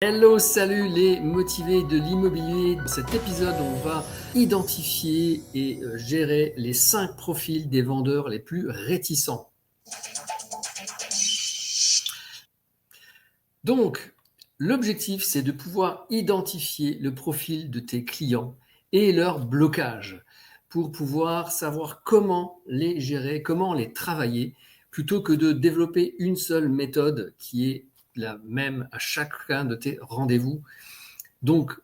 Hello, salut les motivés de l'immobilier. Dans cet épisode, on va identifier et gérer les 5 profils des vendeurs les plus réticents. Donc, l'objectif, c'est de pouvoir identifier le profil de tes clients et leur blocage pour pouvoir savoir comment les gérer, comment les travailler, plutôt que de développer une seule méthode qui est la même à chacun de tes rendez-vous. Donc,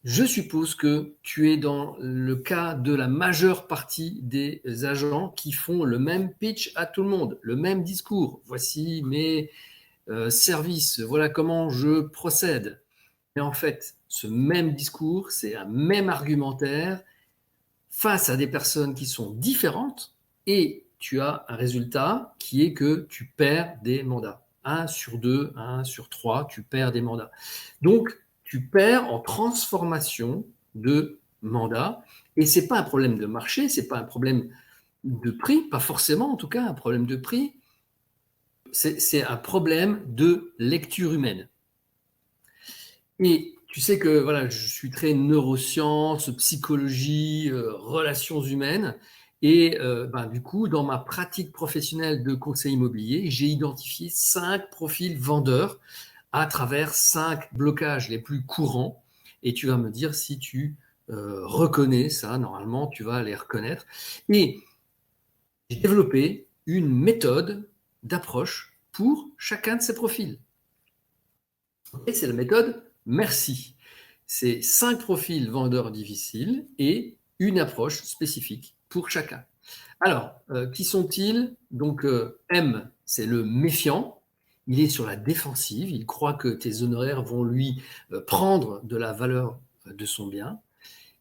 je suppose que tu es dans le cas de la majeure partie des agents qui font le même pitch à tout le monde, le même discours. Voici mes services, voilà comment je procède. Mais en fait, ce même discours, c'est un même argumentaire face à des personnes qui sont différentes et tu as un résultat qui est que tu perds des mandats. 1 sur 2, 1 sur 3, tu perds des mandats. Donc, tu perds en transformation de mandats et ce n'est pas un problème de marché, ce n'est pas un problème de prix, pas forcément en tout cas un problème de prix, c'est un problème de lecture humaine. Et tu sais que voilà, je suis très neurosciences, psychologie, relations humaines. Et du coup, dans ma pratique professionnelle de conseil immobilier, j'ai identifié 5 profils vendeurs à travers 5 blocages les plus courants. Et tu vas me dire si tu reconnais ça. Normalement, tu vas les reconnaître. Et j'ai développé une méthode d'approche pour chacun de ces profils. Et c'est la méthode Merci. C'est 5 profils vendeurs difficiles et une approche spécifique pour chacun. Alors, qui sont-ils? Donc, M, c'est le méfiant. Il est sur la défensive. Il croit que tes honoraires vont lui prendre de la valeur de son bien.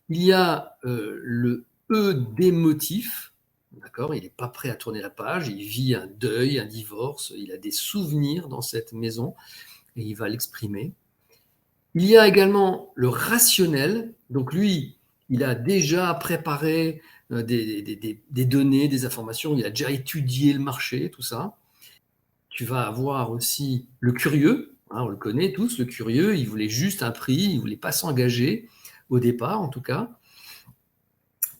Il y a le E d'émotif. D'accord, il n'est pas prêt à tourner la page. Il vit un deuil, un divorce. Il a des souvenirs dans cette maison et il va l'exprimer. Il y a également le rationnel. Donc lui, il a déjà préparé des données, des informations, il a déjà étudié le marché, tout ça. Tu vas avoir aussi le curieux, hein, on le connaît tous, le curieux, il voulait juste un prix, il ne voulait pas s'engager, au départ en tout cas.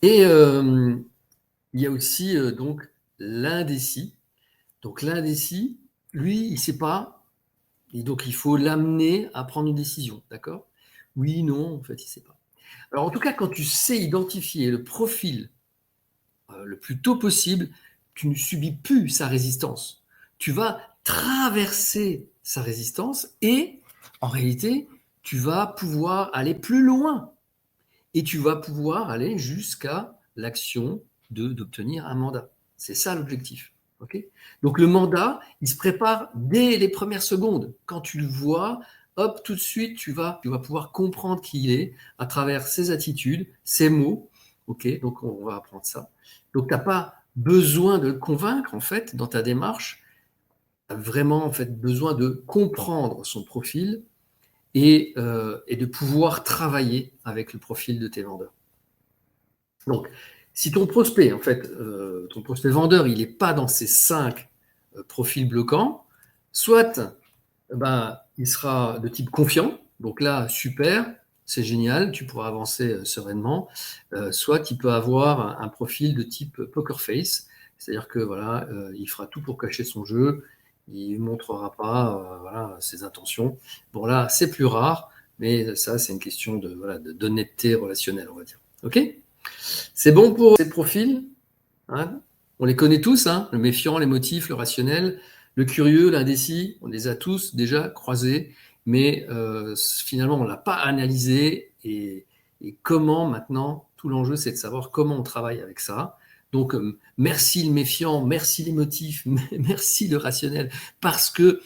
Et il y a aussi donc l'indécis. Donc l'indécis, lui, il ne sait pas, et donc il faut l'amener à prendre une décision, d'accord? Oui, non, en fait, il ne sait pas. Alors en tout cas, quand tu sais identifier le profil le plus tôt possible, tu ne subis plus sa résistance. Tu vas traverser sa résistance et en réalité, tu vas pouvoir aller plus loin et tu vas pouvoir aller jusqu'à l'action d'obtenir un mandat. C'est ça l'objectif. Okay, donc le mandat, il se prépare dès les premières secondes. Quand tu le vois, hop, tout de suite, tu vas pouvoir comprendre qui il est à travers ses attitudes, ses mots. Ok, donc on va apprendre ça. Donc tu n'as pas besoin de le convaincre en fait dans ta démarche. Tu as vraiment en fait besoin de comprendre son profil et de pouvoir travailler avec le profil de tes vendeurs. Donc, si ton prospect, en fait, ton prospect vendeur, il n'est pas dans ces 5 profils bloquants, soit il sera de type confiant, donc là, super, c'est génial, tu pourras avancer sereinement, soit il peut avoir un profil de type poker face, c'est-à-dire que voilà, il fera tout pour cacher son jeu, il ne montrera pas voilà, ses intentions. Bon là, c'est plus rare, mais ça, c'est une question d'honnêteté relationnelle, on va dire. OK? C'est bon pour ces profils, hein? On les connaît tous, hein, le méfiant, l'émotif, le rationnel, le curieux, l'indécis, on les a tous déjà croisés, mais finalement on ne l'a pas analysé et comment maintenant, tout l'enjeu c'est de savoir comment on travaille avec ça. Donc merci le méfiant, merci l'émotif, merci le rationnel, parce que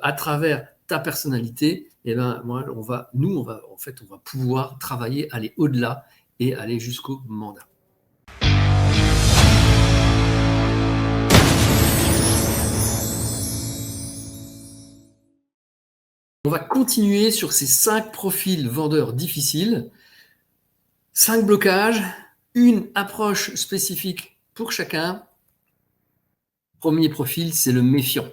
à travers ta personnalité, eh ben, on va pouvoir travailler, aller au-delà et aller jusqu'au mandat. On va continuer sur ces 5 profils vendeurs difficiles. 5 blocages, une approche spécifique pour chacun. Premier profil, c'est le méfiant.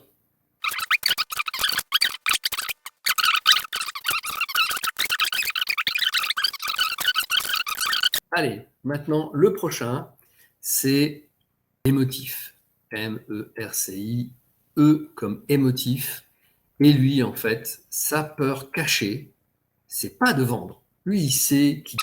Allez, maintenant, le prochain, c'est émotif. M-E-R-C-I, E comme émotif. Et lui, en fait, sa peur cachée, c'est pas de vendre. Lui, il sait qu'il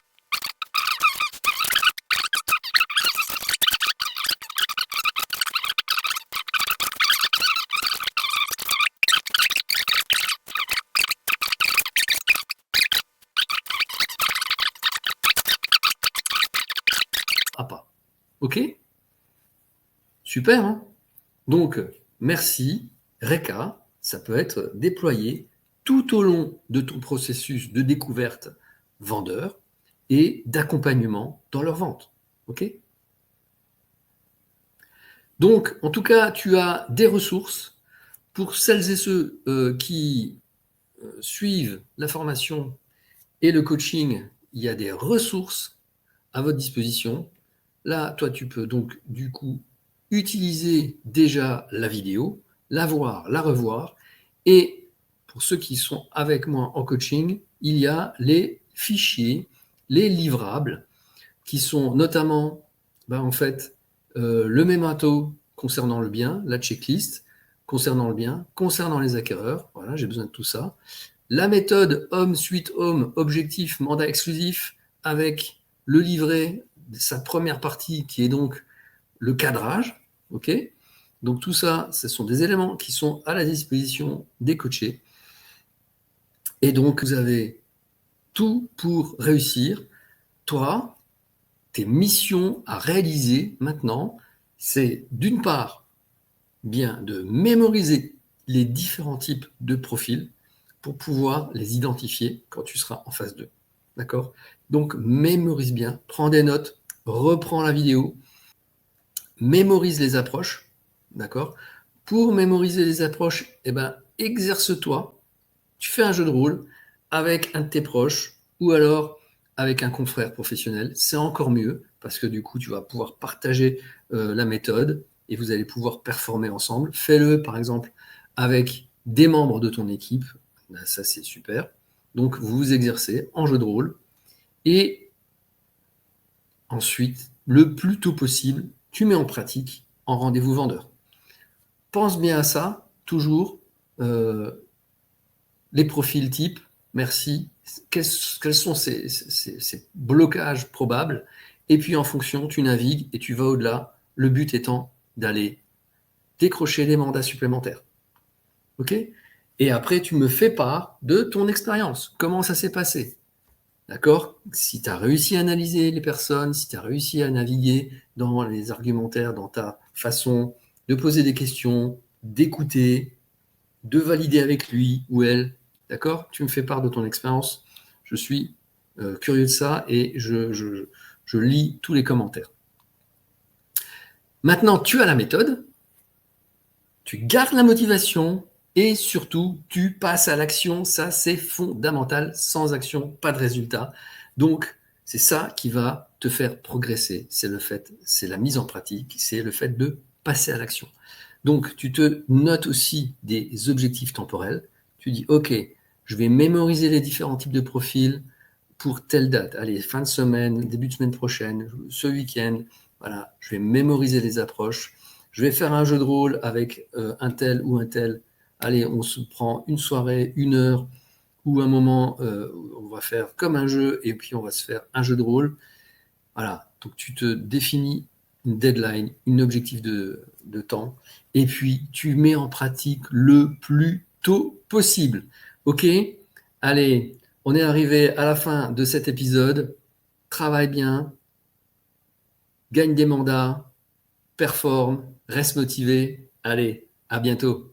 a pas. OK? Super, hein? Donc, merci. RECA, ça peut être déployé tout au long de ton processus de découverte vendeur et d'accompagnement dans leur vente. OK? Donc, en tout cas, tu as des ressources pour celles et ceux qui suivent la formation et le coaching. Il y a des ressources à votre disposition. Là, toi, tu peux donc du coup utiliser déjà la vidéo, la voir, la revoir. Et pour ceux qui sont avec moi en coaching, il y a les fichiers, les livrables, qui sont notamment, en fait, le memento concernant le bien, la checklist concernant le bien, concernant les acquéreurs. Voilà, j'ai besoin de tout ça. La méthode Home, Suite Home, objectif, mandat exclusif, avec le livret, sa première partie qui est donc le cadrage. OK? Donc tout ça, ce sont des éléments qui sont à la disposition des coachés. Et donc vous avez tout pour réussir. Toi, tes missions à réaliser maintenant, c'est d'une part, bien de mémoriser les différents types de profils pour pouvoir les identifier quand tu seras en phase 2. D'accord? Donc, mémorise bien, prends des notes, reprends la vidéo, mémorise les approches. D'accord? Pour mémoriser les approches, exerce-toi. Tu fais un jeu de rôle avec un de tes proches ou alors avec un confrère professionnel. C'est encore mieux parce que du coup, tu vas pouvoir partager la méthode et vous allez pouvoir performer ensemble. Fais-le, par exemple, avec des membres de ton équipe. Ça, c'est super. Donc, vous vous exercez en jeu de rôle. Et ensuite, le plus tôt possible, tu mets en pratique en rendez-vous vendeur. Pense bien à ça, toujours. Les profils types, merci. Quels sont ces blocages probables? Et puis en fonction, tu navigues et tu vas au-delà. Le but étant d'aller décrocher des mandats supplémentaires. OK? Et après, tu me fais part de ton expérience. Comment ça s'est passé? D'accord? Si tu as réussi à analyser les personnes, si tu as réussi à naviguer dans les argumentaires, dans ta façon de poser des questions, d'écouter, de valider avec lui ou elle. D'accord? Tu me fais part de ton expérience. Je suis curieux de ça et je lis tous les commentaires. Maintenant, tu as la méthode, tu gardes la motivation et surtout, tu passes à l'action. Ça, c'est fondamental. Sans action, pas de résultat. Donc, c'est ça qui va te faire progresser. C'est la mise en pratique, c'est le fait de passer à l'action. Donc, tu te notes aussi des objectifs temporels. Tu dis, OK, je vais mémoriser les différents types de profils pour telle date. Allez, fin de semaine, début de semaine prochaine, ce week-end. Voilà, je vais mémoriser les approches. Je vais faire un jeu de rôle avec un tel ou un tel. Allez, on se prend une soirée, une heure, ou un moment, on va faire comme un jeu, et puis on va se faire un jeu de rôle. Voilà, donc tu te définis une deadline, un objectif de temps, et puis tu mets en pratique le plus tôt possible. OK? Allez, on est arrivé à la fin de cet épisode. Travaille bien, gagne des mandats, performe, reste motivé. Allez, à bientôt.